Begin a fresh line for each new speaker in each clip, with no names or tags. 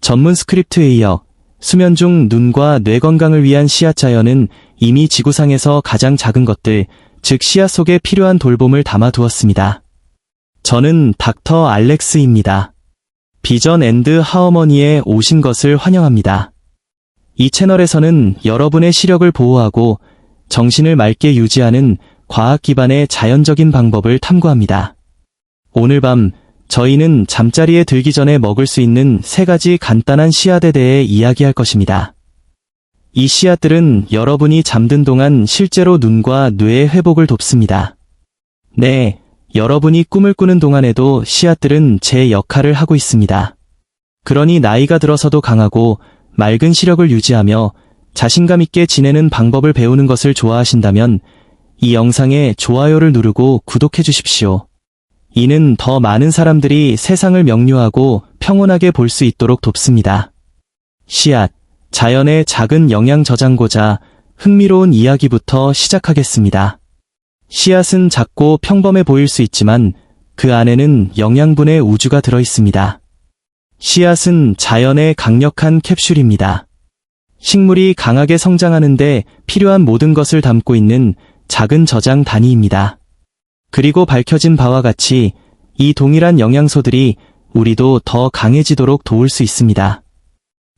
전문 스크립트에 이어 수면 중 눈과 뇌 건강을 위한 씨앗 자연은 이미 지구상에서 가장 작은 것들, 즉 씨앗 속에 필요한 돌봄을 담아두었습니다. 저는 닥터 알렉스입니다. 비전 앤드 하어머니에 오신 것을 환영합니다. 이 채널에서는 여러분의 시력을 보호하고 정신을 맑게 유지하는 과학 기반의 자연적인 방법을 탐구합니다. 오늘 밤 저희는 잠자리에 들기 전에 먹을 수 있는 3가지 간단한 씨앗에 대해 이야기할 것입니다. 이 씨앗들은 여러분이 잠든 동안 실제로 눈과 뇌의 회복을 돕습니다. 네, 여러분이 꿈을 꾸는 동안에도 씨앗들은 제 역할을 하고 있습니다. 그러니 나이가 들어서도 강하고 맑은 시력을 유지하며 자신감 있게 지내는 방법을 배우는 것을 좋아하신다면 이 영상에 좋아요를 누르고 구독해 주십시오. 이는 더 많은 사람들이 세상을 명료하고 평온하게 볼 수 있도록 돕습니다. 씨앗, 자연의 작은 영양 저장고자 흥미로운 이야기부터 시작하겠습니다. 씨앗은 작고 평범해 보일 수 있지만 그 안에는 영양분의 우주가 들어 있습니다. 씨앗은 자연의 강력한 캡슐입니다. 식물이 강하게 성장하는데 필요한 모든 것을 담고 있는 작은 저장 단위입니다. 그리고 밝혀진 바와 같이 이 동일한 영양소들이 우리도 더 강해지도록 도울 수 있습니다.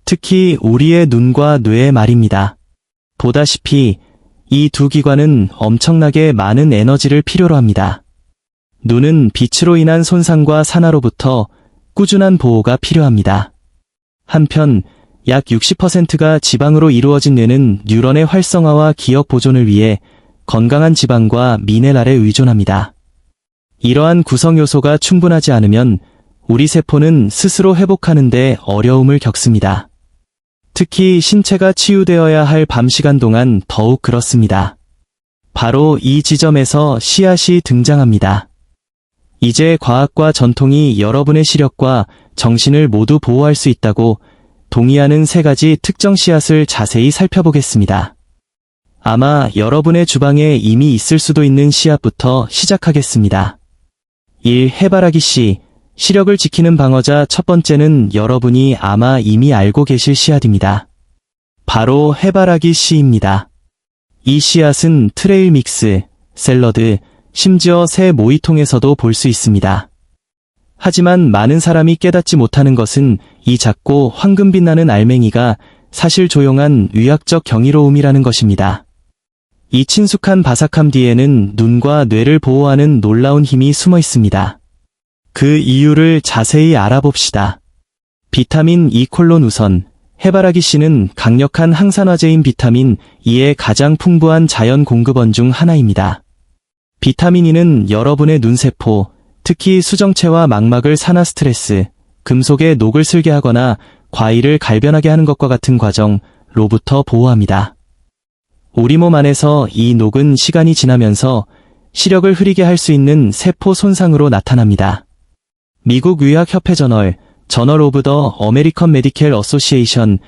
특히 우리의 눈과 뇌의 말입니다. 보다시피 이 두 기관은 엄청나게 많은 에너지를 필요로 합니다. 눈은 빛으로 인한 손상과 산화로부터 꾸준한 보호가 필요합니다. 한편 약 60%가 지방으로 이루어진 뇌는 뉴런의 활성화와 기억 보존을 위해 건강한 지방과 미네랄에 의존합니다. 이러한 구성 요소가 충분하지 않으면 우리 세포는 스스로 회복하는 데 어려움을 겪습니다. 특히 신체가 치유되어야 할 밤 시간 동안 더욱 그렇습니다. 바로 이 지점에서 씨앗이 등장합니다. 이제 과학과 전통이 여러분의 시력과 정신을 모두 보호할 수 있다고 동의하는 3가지 특정 씨앗을 자세히 살펴보겠습니다. 아마 여러분의 주방에 이미 있을 수도 있는 씨앗부터 시작하겠습니다. 1. 해바라기 씨. 시력을 지키는 방어자 첫 번째는 여러분이 아마 이미 알고 계실 씨앗입니다. 바로 해바라기 씨입니다. 이 씨앗은 트레일 믹스, 샐러드, 심지어 새 모이통에서도 볼 수 있습니다. 하지만 많은 사람이 깨닫지 못하는 것은 이 작고 황금빛 나는 알맹이가 사실 조용한 의학적 경이로움이라는 것입니다. 이 친숙한 바삭함 뒤에는 눈과 뇌를 보호하는 놀라운 힘이 숨어 있습니다. 그 이유를 자세히 알아봅시다. 비타민 E 우선, 해바라기 씨는 강력한 항산화제인 비타민 E의 가장 풍부한 자연 공급원 중 하나입니다. 비타민 E는 여러분의 눈세포, 특히 수정체와 망막을 산화 스트레스, 금속의 녹을 슬게 하거나 과일을 갈변하게 하는 것과 같은 과정로부터 보호합니다. 우리 몸 안에서 이 녹은 시간이 지나면서 시력을 흐리게 할 수 있는 세포 손상으로 나타납니다. 미국 의학협회 저널 오브 더 어메리컨 메디컬 어소시에이션의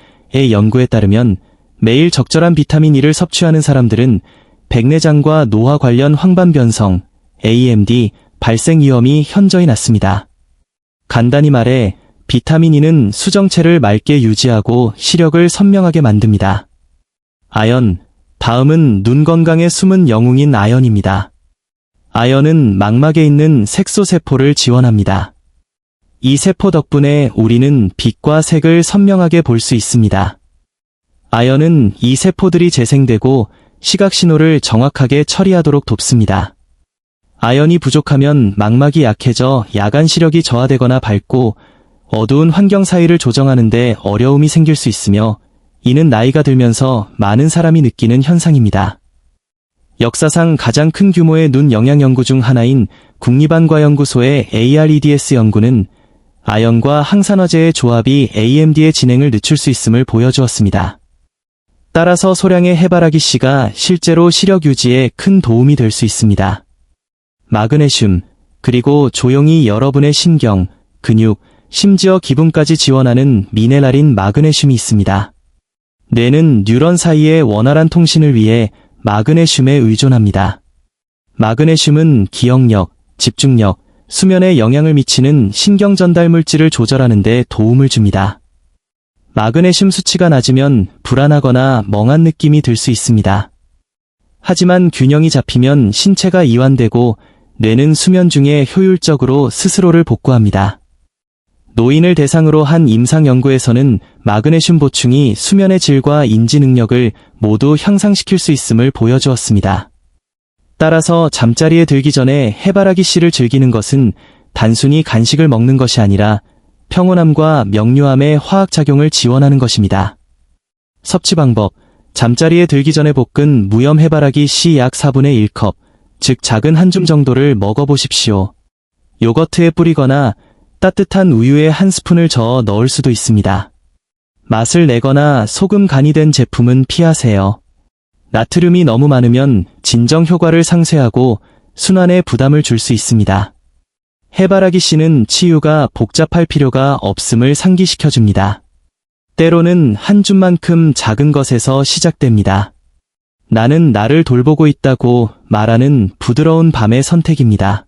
연구에 따르면 매일 적절한 비타민 E를 섭취하는 사람들은 백내장과 노화 관련 황반변성, AMD, 발생 위험이 현저히 낮습니다. 간단히 말해 비타민 E는 수정체를 맑게 유지하고 시력을 선명하게 만듭니다. 아연, 다음은 눈 건강에 숨은 영웅인 아연입니다. 아연은 망막에 있는 색소세포를 지원합니다. 이 세포 덕분에 우리는 빛과 색을 선명하게 볼 수 있습니다. 아연은 이 세포들이 재생되고 시각 신호를 정확하게 처리하도록 돕습니다. 아연이 부족하면 망막이 약해져 야간 시력이 저하되거나 밝고 어두운 환경 사이를 조정하는 데 어려움이 생길 수 있으며 이는 나이가 들면서 많은 사람이 느끼는 현상입니다. 역사상 가장 큰 규모의 눈 영양 연구 중 하나인 국립안과연구소의 AREDS 연구는 아연과 항산화제의 조합이 AMD의 진행을 늦출 수 있음을 보여주었습니다. 따라서 소량의 해바라기 씨가 실제로 시력 유지에 큰 도움이 될 수 있습니다. 마그네슘, 그리고 조용히 여러분의 신경, 근육, 심지어 기분까지 지원하는 미네랄인 마그네슘이 있습니다. 뇌는 뉴런 사이의 원활한 통신을 위해 마그네슘에 의존합니다. 마그네슘은 기억력, 집중력, 수면에 영향을 미치는 신경 전달 물질을 조절하는 데 도움을 줍니다. 마그네슘 수치가 낮으면 불안하거나 멍한 느낌이 들 수 있습니다. 하지만 균형이 잡히면 신체가 이완되고 뇌는 수면 중에 효율적으로 스스로를 복구합니다. 노인을 대상으로 한 임상 연구에서는 마그네슘 보충이 수면의 질과 인지 능력을 모두 향상시킬 수 있음을 보여주었습니다. 따라서 잠자리에 들기 전에 해바라기 씨를 즐기는 것은 단순히 간식을 먹는 것이 아니라 평온함과 명료함의 화학작용을 지원하는 것입니다. 섭취 방법: 잠자리에 들기 전에 볶은 무염 해바라기 씨 약 4분의 1컵, 즉 작은 한 줌 정도를 먹어보십시오. 요거트에 뿌리거나 따뜻한 우유에 한 스푼을 저어 넣을 수도 있습니다. 맛을 내거나 소금 간이 된 제품은 피하세요. 나트륨이 너무 많으면 진정 효과를 상쇄하고 순환에 부담을 줄 수 있습니다. 해바라기 씨는 치유가 복잡할 필요가 없음을 상기시켜줍니다. 때로는 한 줌만큼 작은 것에서 시작됩니다. 나는 나를 돌보고 있다고 말하는 부드러운 밤의 선택입니다.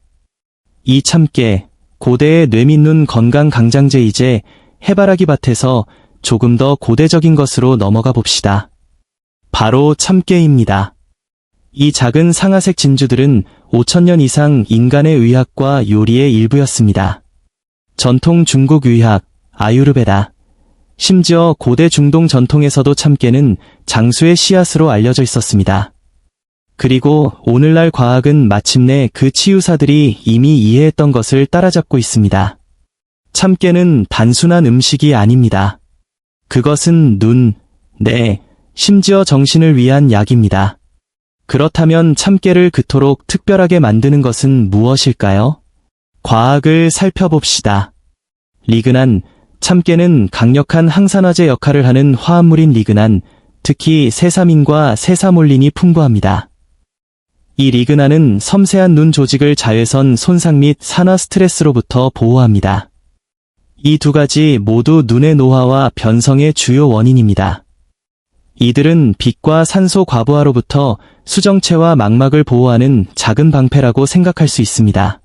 이 참깨, 고대의 뇌 및 눈 건강 강장제. 이제 해바라기 밭에서 조금 더 고대적인 것으로 넘어가 봅시다. 바로 참깨입니다. 이 작은 상아색 진주들은 5,000년 이상 인간의 의학과 요리의 일부였습니다. 전통 중국 의학, 아유르베다, 심지어 고대 중동 전통에서도 참깨는 장수의 씨앗으로 알려져 있었습니다. 그리고 오늘날 과학은 마침내 그 치유사들이 이미 이해했던 것을 따라잡고 있습니다. 참깨는 단순한 음식이 아닙니다. 그것은 눈, 뇌, 심지어 정신을 위한 약입니다. 그렇다면 참깨를 그토록 특별하게 만드는 것은 무엇일까요? 과학을 살펴봅시다. 리그난, 참깨는 강력한 항산화제 역할을 하는 화합물인 리그난, 특히 세사민과 세사몰린이 풍부합니다. 이 리그난은 섬세한 눈 조직을 자외선 손상 및 산화 스트레스로부터 보호합니다. 이 두 가지 모두 눈의 노화와 변성의 주요 원인입니다. 이들은 빛과 산소 과부하로부터 수정체와 망막을 보호하는 작은 방패라고 생각할 수 있습니다.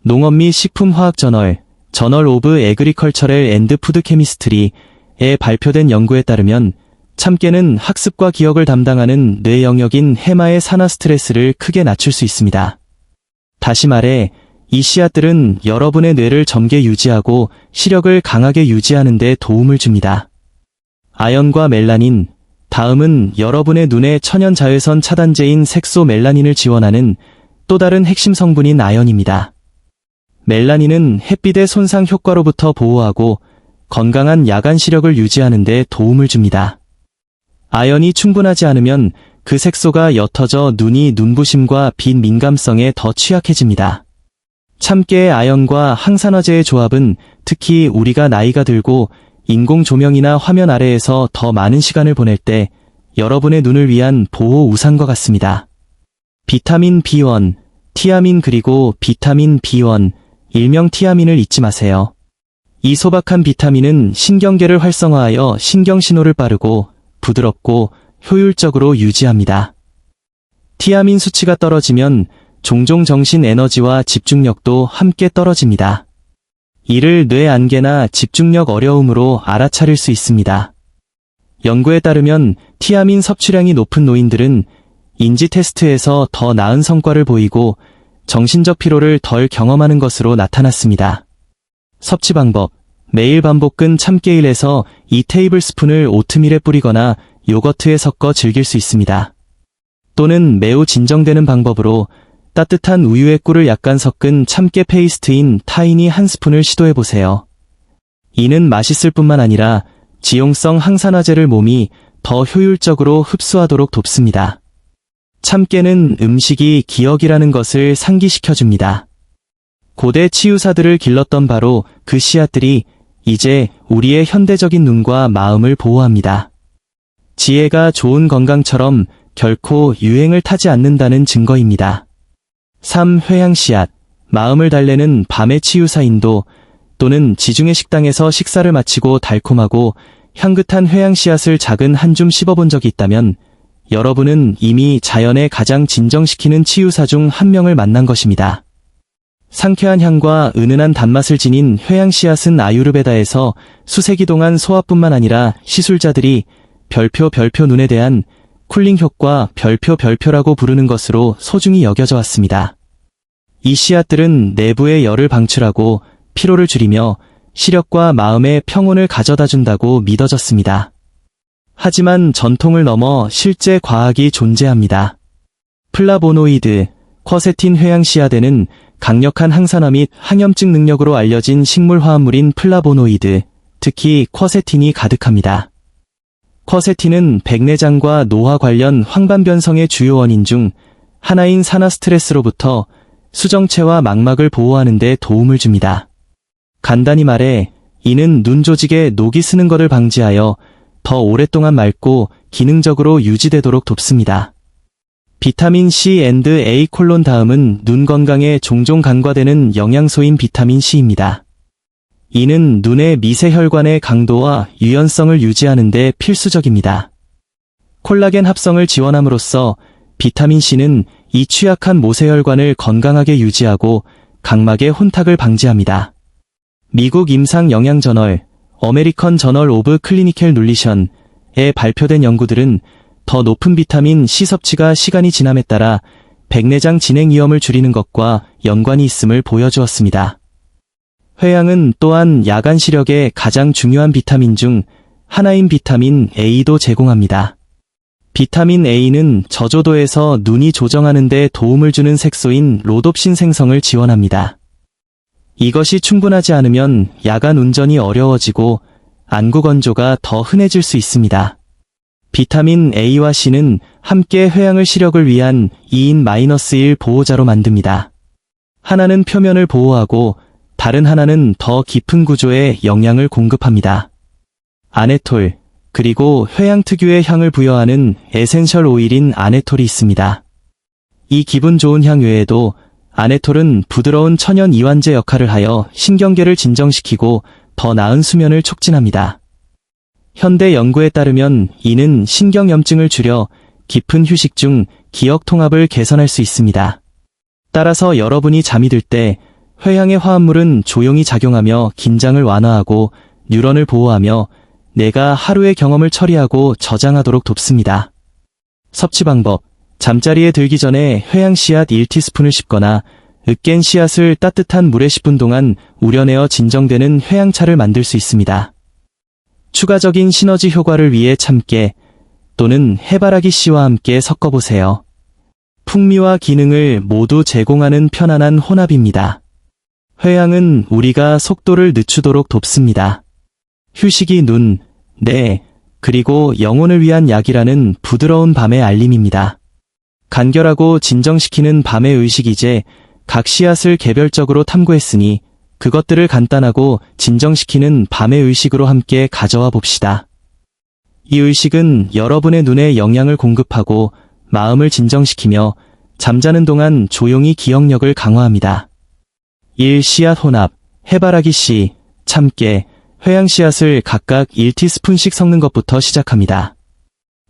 농업 및 식품화학 저널 오브 에그리컬처럴 앤드 푸드 케미스트리에 발표된 연구에 따르면 참깨는 학습과 기억을 담당하는 뇌 영역인 해마의 산화 스트레스를 크게 낮출 수 있습니다. 다시 말해, 이 씨앗들은 여러분의 뇌를 젊게 유지하고 시력을 강하게 유지하는 데 도움을 줍니다. 아연과 멜라닌, 다음은 여러분의 눈의 천연 자외선 차단제인 색소 멜라닌을 지원하는 또 다른 핵심 성분인 아연입니다. 멜라닌은 햇빛의 손상 효과로부터 보호하고 건강한 야간 시력을 유지하는 데 도움을 줍니다. 아연이 충분하지 않으면 그 색소가 옅어져 눈이 눈부심과 빛 민감성에 더 취약해집니다. 참깨의 아연과 항산화제의 조합은 특히 우리가 나이가 들고 인공 조명이나 화면 아래에서 더 많은 시간을 보낼 때 여러분의 눈을 위한 보호 우산과 같습니다. 비타민 B1, 티아민 그리고 비타민 B1, 일명 티아민을 잊지 마세요. 이 소박한 비타민은 신경계를 활성화하여 신경신호를 빠르고 부드럽고 효율적으로 유지합니다. 티아민 수치가 떨어지면 종종 정신 에너지와 집중력도 함께 떨어집니다. 이를 뇌 안개나 집중력 어려움으로 알아차릴 수 있습니다. 연구에 따르면 티아민 섭취량이 높은 노인들은 인지 테스트에서 더 나은 성과를 보이고 정신적 피로를 덜 경험하는 것으로 나타났습니다. 섭취 방법: 매일 반 볶은 참깨 1에서 2테이블스푼을 오트밀에 뿌리거나 요거트에 섞어 즐길 수 있습니다. 또는 매우 진정되는 방법으로 따뜻한 우유에 꿀을 약간 섞은 참깨 페이스트인 타인이 한 스푼을 시도해보세요. 이는 맛있을 뿐만 아니라 지용성 항산화제를 몸이 더 효율적으로 흡수하도록 돕습니다. 참깨는 음식이 기억이라는 것을 상기시켜줍니다. 고대 치유사들을 길렀던 바로 그 씨앗들이 이제 우리의 현대적인 눈과 마음을 보호합니다. 지혜가 좋은 건강처럼 결코 유행을 타지 않는다는 증거입니다. 3. 회향씨앗, 마음을 달래는 밤의 치유사인도 또는 지중해 식당에서 식사를 마치고 달콤하고 향긋한 회향씨앗을 작은 한 줌 씹어본 적이 있다면 여러분은 이미 자연의 가장 진정시키는 치유사 중 한 명을 만난 것입니다. 상쾌한 향과 은은한 단맛을 지닌 회양 씨앗은 아유르베다에서 수세기 동안 소화뿐만 아니라 시술자들이 별표 눈에 대한 쿨링 효과 별표라고 부르는 것으로 소중히 여겨져 왔습니다. 이 씨앗들은 내부의 열을 방출하고 피로를 줄이며 시력과 마음의 평온을 가져다 준다고 믿어졌습니다. 하지만 전통을 넘어 실제 과학이 존재합니다. 플라보노이드, 쿼세틴 회양 씨앗에는 강력한 항산화 및 항염증 능력으로 알려진 식물 화합물인 플라보노이드, 특히 쿼세틴이 가득합니다. 쿼세틴은 백내장과 노화 관련 황반변성의 주요 원인 중 하나인 산화 스트레스로부터 수정체와 망막을 보호하는 데 도움을 줍니다. 간단히 말해 이는 눈 조직에 녹이 스는 것을 방지하여 더 오랫동안 맑고 기능적으로 유지되도록 돕습니다. 비타민 C&A 다음은 눈 건강에 종종 간과되는 영양소인 비타민 C입니다. 이는 눈의 미세혈관의 강도와 유연성을 유지하는 데 필수적입니다. 콜라겐 합성을 지원함으로써 비타민 C는 이 취약한 모세혈관을 건강하게 유지하고 각막의 혼탁을 방지합니다. 미국 임상영양저널 어메리컨 저널 오브 클리니컬 눌리션에 발표된 연구들은 더 높은 비타민 C 섭취가 시간이 지남에 따라 백내장 진행 위험을 줄이는 것과 연관이 있음을 보여주었습니다. 회양은 또한 야간 시력에 가장 중요한 비타민 중 하나인 비타민 A도 제공합니다. 비타민 A는 저조도에서 눈이 조정하는 데 도움을 주는 색소인 로놉신 생성을 지원합니다. 이것이 충분하지 않으면 야간 운전이 어려워지고 안구 건조가 더 흔해질 수 있습니다. 비타민 A와 C는 함께 회양의 시력을 위한 2-1 보호자로 만듭니다. 하나는 표면을 보호하고 다른 하나는 더 깊은 구조에 영양을 공급합니다. 아네톨, 그리고 회양 특유의 향을 부여하는 에센셜 오일인 아네톨이 있습니다. 이 기분 좋은 향 외에도 아네톨은 부드러운 천연 이완제 역할을 하여 신경계를 진정시키고 더 나은 수면을 촉진합니다. 현대 연구에 따르면 이는 신경염증을 줄여 깊은 휴식 중 기억 통합을 개선할 수 있습니다. 따라서 여러분이 잠이 들 때 회양의 화합물은 조용히 작용하며 긴장을 완화하고 뉴런을 보호하며 내가 하루의 경험을 처리하고 저장하도록 돕습니다. 섭취 방법: 잠자리에 들기 전에 회양 씨앗 1티스푼을 씹거나 으깬 씨앗을 따뜻한 물에 10분 동안 우려내어 진정되는 회양차를 만들 수 있습니다. 추가적인 시너지 효과를 위해 참깨 또는 해바라기 씨와 함께 섞어보세요. 풍미와 기능을 모두 제공하는 편안한 혼합입니다. 회양은 우리가 속도를 늦추도록 돕습니다. 휴식이 눈, 뇌, 그리고 영혼을 위한 약이라는 부드러운 밤의 알림입니다. 간결하고 진정시키는 밤의 의식. 이제 각 씨앗을 개별적으로 탐구했으니 그것들을 간단하고 진정시키는 밤의 의식으로 함께 가져와 봅시다. 이 의식은 여러분의 눈에 영양을 공급하고 마음을 진정시키며 잠자는 동안 조용히 기억력을 강화합니다. 1. 씨앗 혼합: 해바라기 씨, 참깨, 회양 씨앗을 각각 1티스푼씩 섞는 것부터 시작합니다.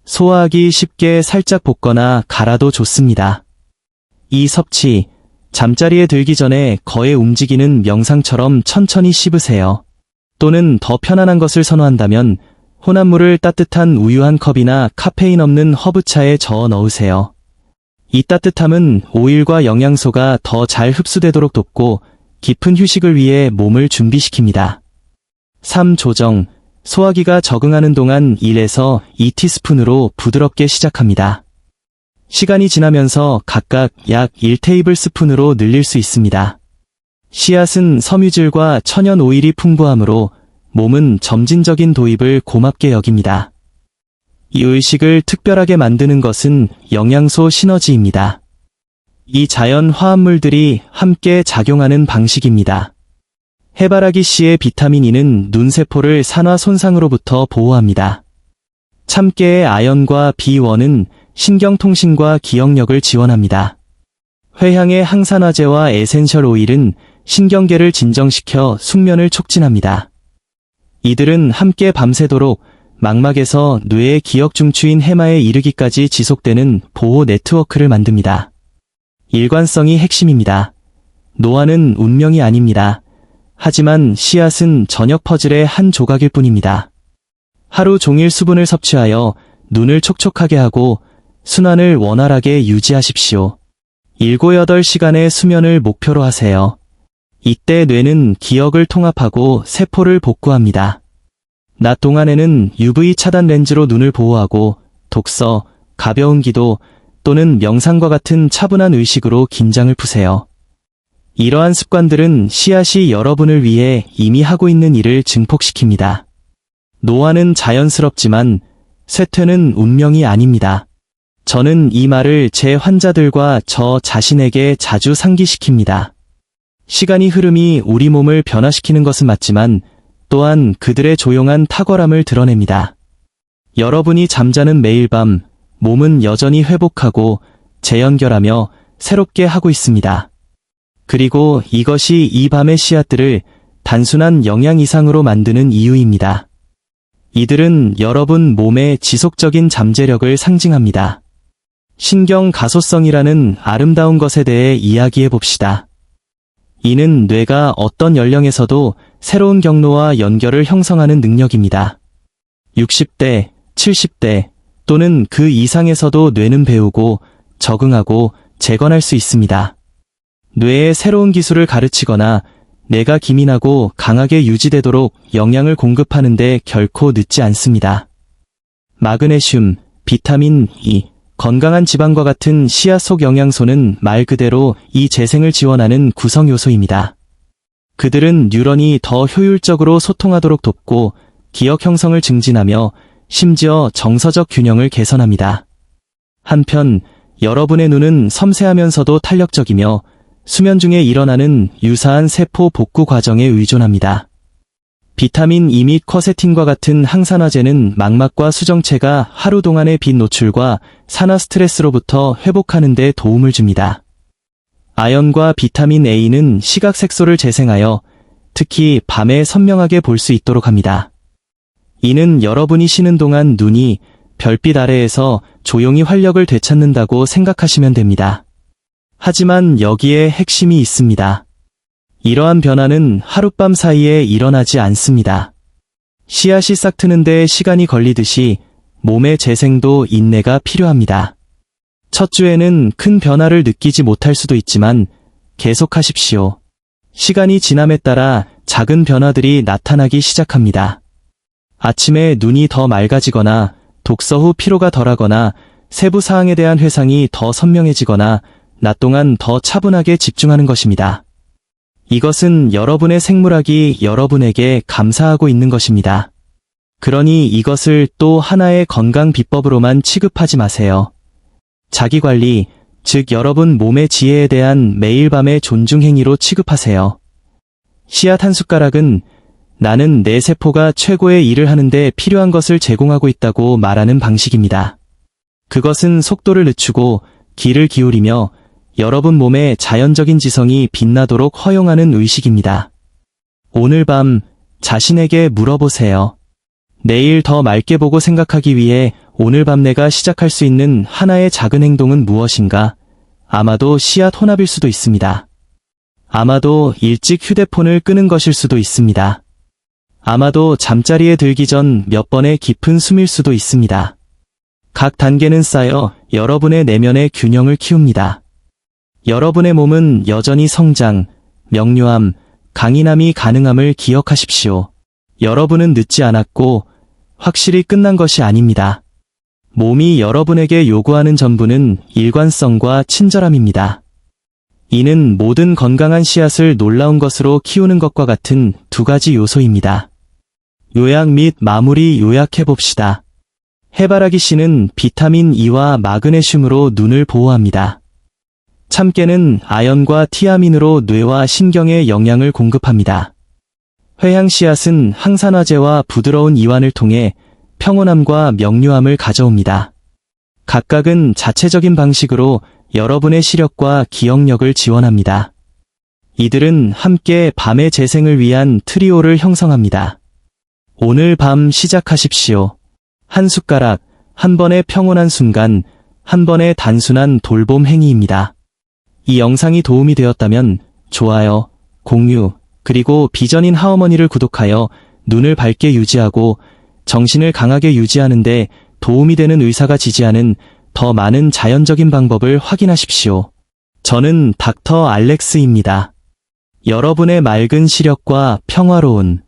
소화하기 쉽게 살짝 볶거나 갈아도 좋습니다. 2. 섭취: 잠자리에 들기 전에 거의 움직이는 명상처럼 천천히 씹으세요. 또는 더 편안한 것을 선호한다면 혼합물을 따뜻한 우유 한 컵이나 카페인 없는 허브차에 저어 넣으세요. 이 따뜻함은 오일과 영양소가 더 잘 흡수되도록 돕고 깊은 휴식을 위해 몸을 준비시킵니다. 3. 조정: 소화기가 적응하는 동안 1에서 2티스푼으로 부드럽게 시작합니다. 시간이 지나면서 각각 약 1테이블스푼으로 늘릴 수 있습니다. 씨앗은 섬유질과 천연 오일이 풍부하므로 몸은 점진적인 도입을 고맙게 여깁니다. 이 의식을 특별하게 만드는 것은 영양소 시너지입니다. 이 자연 화합물들이 함께 작용하는 방식입니다. 해바라기 씨의 비타민 E는 눈세포를 산화 손상으로부터 보호합니다. 참깨의 아연과 B1은 신경통신과 기억력을 지원합니다. 회향의 항산화제와 에센셜 오일은 신경계를 진정시켜 숙면을 촉진합니다. 이들은 함께 밤새도록 망막에서 뇌의 기억 중추인 해마에 이르기까지 지속되는 보호 네트워크를 만듭니다. 일관성이 핵심입니다. 노화는 운명이 아닙니다. 하지만 씨앗은 저녁 퍼즐의 한 조각일 뿐입니다. 하루 종일 수분을 섭취하여 눈을 촉촉하게 하고 순환을 원활하게 유지하십시오. 7-8시간의 수면을 목표로 하세요. 이때 뇌는 기억을 통합하고 세포를 복구합니다. 낮 동안에는 UV 차단 렌즈로 눈을 보호하고 독서, 가벼운 기도 또는 명상과 같은 차분한 의식으로 긴장을 푸세요. 이러한 습관들은 씨앗이 여러분을 위해 이미 하고 있는 일을 증폭시킵니다. 노화는 자연스럽지만 쇠퇴는 운명이 아닙니다. 저는 이 말을 제 환자들과 저 자신에게 자주 상기시킵니다. 시간이 흐름이 우리 몸을 변화시키는 것은 맞지만 또한 그들의 조용한 탁월함을 드러냅니다. 여러분이 잠자는 매일 밤 몸은 여전히 회복하고 재연결하며 새롭게 하고 있습니다. 그리고 이것이 이 밤의 씨앗들을 단순한 영양 이상으로 만드는 이유입니다. 이들은 여러분 몸의 지속적인 잠재력을 상징합니다. 신경 가소성이라는 아름다운 것에 대해 이야기해 봅시다. 이는 뇌가 어떤 연령에서도 새로운 경로와 연결을 형성하는 능력입니다. 60대, 70대 또는 그 이상에서도 뇌는 배우고 적응하고 재건할 수 있습니다. 뇌에 새로운 기술을 가르치거나 뇌가 기민하고 강하게 유지되도록 영양을 공급하는 데 결코 늦지 않습니다. 마그네슘, 비타민 E, 건강한 지방과 같은 씨앗 속 영양소는 말 그대로 이 재생을 지원하는 구성 요소입니다. 그들은 뉴런이 더 효율적으로 소통하도록 돕고 기억 형성을 증진하며 심지어 정서적 균형을 개선합니다. 한편 여러분의 눈은 섬세하면서도 탄력적이며 수면 중에 일어나는 유사한 세포 복구 과정에 의존합니다. 비타민 E 및 쿼세틴과 같은 항산화제는 망막과 수정체가 하루 동안의 빛 노출과 산화 스트레스로부터 회복하는 데 도움을 줍니다. 아연과 비타민 A는 시각 색소를 재생하여 특히 밤에 선명하게 볼 수 있도록 합니다. 이는 여러분이 쉬는 동안 눈이 별빛 아래에서 조용히 활력을 되찾는다고 생각하시면 됩니다. 하지만 여기에 핵심이 있습니다. 이러한 변화는 하룻밤 사이에 일어나지 않습니다. 씨앗이 싹 트는데 시간이 걸리듯이 몸의 재생도 인내가 필요합니다. 첫 주에는 큰 변화를 느끼지 못할 수도 있지만 계속하십시오. 시간이 지남에 따라 작은 변화들이 나타나기 시작합니다. 아침에 눈이 더 맑아지거나 독서 후 피로가 덜하거나 세부 사항에 대한 회상이 더 선명해지거나 낮 동안 더 차분하게 집중하는 것입니다. 이것은 여러분의 생물학이 여러분에게 감사하고 있는 것입니다. 그러니 이것을 또 하나의 건강 비법으로만 취급하지 마세요. 자기관리, 즉 여러분 몸의 지혜에 대한 매일 밤의 존중 행위로 취급하세요. 씨앗 한 숟가락은 나는 내 세포가 최고의 일을 하는데 필요한 것을 제공하고 있다고 말하는 방식입니다. 그것은 속도를 늦추고 기를 기울이며 여러분 몸의 자연적인 지성이 빛나도록 허용하는 의식입니다. 오늘 밤 자신에게 물어보세요. 내일 더 맑게 보고 생각하기 위해 오늘 밤 내가 시작할 수 있는 하나의 작은 행동은 무엇인가? 아마도 씨앗 혼합일 수도 있습니다. 아마도 일찍 휴대폰을 끄는 것일 수도 있습니다. 아마도 잠자리에 들기 전 몇 번의 깊은 숨일 수도 있습니다. 각 단계는 쌓여 여러분의 내면의 균형을 키웁니다. 여러분의 몸은 여전히 성장, 명료함, 강인함이 가능함을 기억하십시오. 여러분은 늦지 않았고 확실히 끝난 것이 아닙니다. 몸이 여러분에게 요구하는 전부는 일관성과 친절함입니다. 이는 모든 건강한 씨앗을 놀라운 것으로 키우는 것과 같은 두 가지 요소입니다. 요약 및 마무리 요약해봅시다. 해바라기 씨는 비타민 E와 마그네슘으로 눈을 보호합니다. 참깨는 아연과 티아민으로 뇌와 신경에 영양을 공급합니다. 회향 씨앗은 항산화제와 부드러운 이완을 통해 평온함과 명료함을 가져옵니다. 각각은 자체적인 방식으로 여러분의 시력과 기억력을 지원합니다. 이들은 함께 밤의 재생을 위한 트리오를 형성합니다. 오늘 밤 시작하십시오. 한 숟가락, 한 번의 평온한 순간, 한 번의 단순한 돌봄 행위입니다. 이 영상이 도움이 되었다면 좋아요, 공유, 그리고 비전인 하어머니를 구독하여 눈을 밝게 유지하고 정신을 강하게 유지하는데 도움이 되는 의사가 지지하는 더 많은 자연적인 방법을 확인하십시오. 저는 닥터 알렉스입니다. 여러분의 맑은 시력과 평화로운